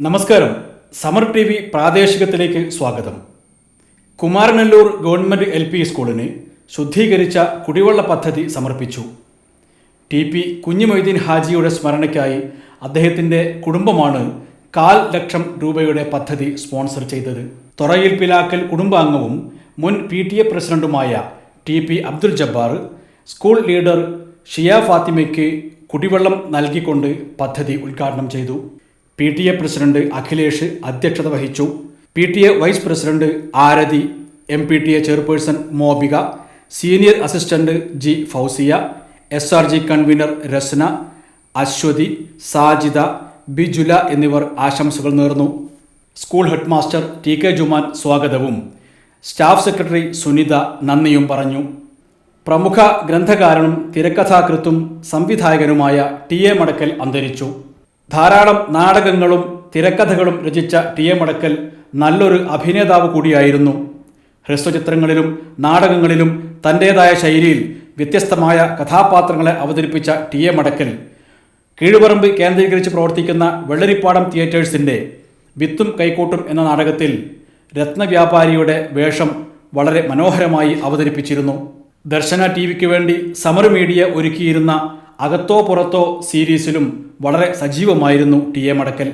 നമസ്കാരം. Samar T V പ്രാദേശികത്തിലേക്ക് സ്വാഗതം. Kumaranalloor government LP സ്കൂളിന് ശുദ്ധീകരിച്ച കുടിവെള്ള പദ്ധതി സമർപ്പിച്ചു. TP കുഞ്ഞിമൊയ്തീൻ ഹാജിയുടെ സ്മരണയ്ക്കായി അദ്ദേഹത്തിൻ്റെ കുടുംബമാണ് 1,00,000 രൂപയുടെ പദ്ധതി സ്പോൺസർ ചെയ്തത്. തൊറയിൽ പിലാക്കൽ കുടുംബാംഗവും മുൻ PTA പ്രസിഡന്റുമായ TP Abdul Jabbar school leader Shiya ഫാത്തിമയ്ക്ക് കുടിവെള്ളം നൽകിക്കൊണ്ട് പദ്ധതി ഉദ്ഘാടനം ചെയ്തു. PTA പ്രസിഡന്റ് അഖിലേഷ് അധ്യക്ഷത വഹിച്ചു. PTA vice president Arathi, MPTA chairperson Mobika, senior assistant G Fousiya, SRG convener Rasna, Aswathy, Sajida, Bijula എന്നിവർ ആശംസകൾ നേർന്നു. School head master TK Juman സ്വാഗതവും സ്റ്റാഫ് സെക്രട്ടറി സുനിത നന്ദിയും പറഞ്ഞു. പ്രമുഖ ഗ്രന്ഥകാരനും തിരക്കഥാകൃത്തും സംവിധായകനുമായ TA മടക്കൽ അന്തരിച്ചു. ധാരാളം നാടകങ്ങളും തിരക്കഥകളും രചിച്ച TA മടക്കൽ നല്ലൊരു അഭിനേതാവ് കൂടിയായിരുന്നു. ഹ്രസ്വചിത്രങ്ങളിലും നാടകങ്ങളിലും തൻ്റേതായ ശൈലിയിൽ വ്യത്യസ്തമായ കഥാപാത്രങ്ങളെ അവതരിപ്പിച്ച TA മടക്കൽ കീഴുപറമ്പ് കേന്ദ്രീകരിച്ച് പ്രവർത്തിക്കുന്ന വെള്ളരിപ്പാടം തിയേറ്റേഴ്സിൻ്റെ വിത്തും കൈക്കോട്ടും എന്ന നാടകത്തിൽ രത്നവ്യാപാരിയുടെ വേഷം വളരെ മനോഹരമായി അവതരിപ്പിച്ചിരുന്നു. ദർശന TVക്ക് വേണ്ടി സമർ മീഡിയ ഒരുക്കിയിരുന്ന അകത്തോ പുറത്തോ സീരീസിലും വളരെ സജീവമായിരുന്നു TA മടക്കൽ.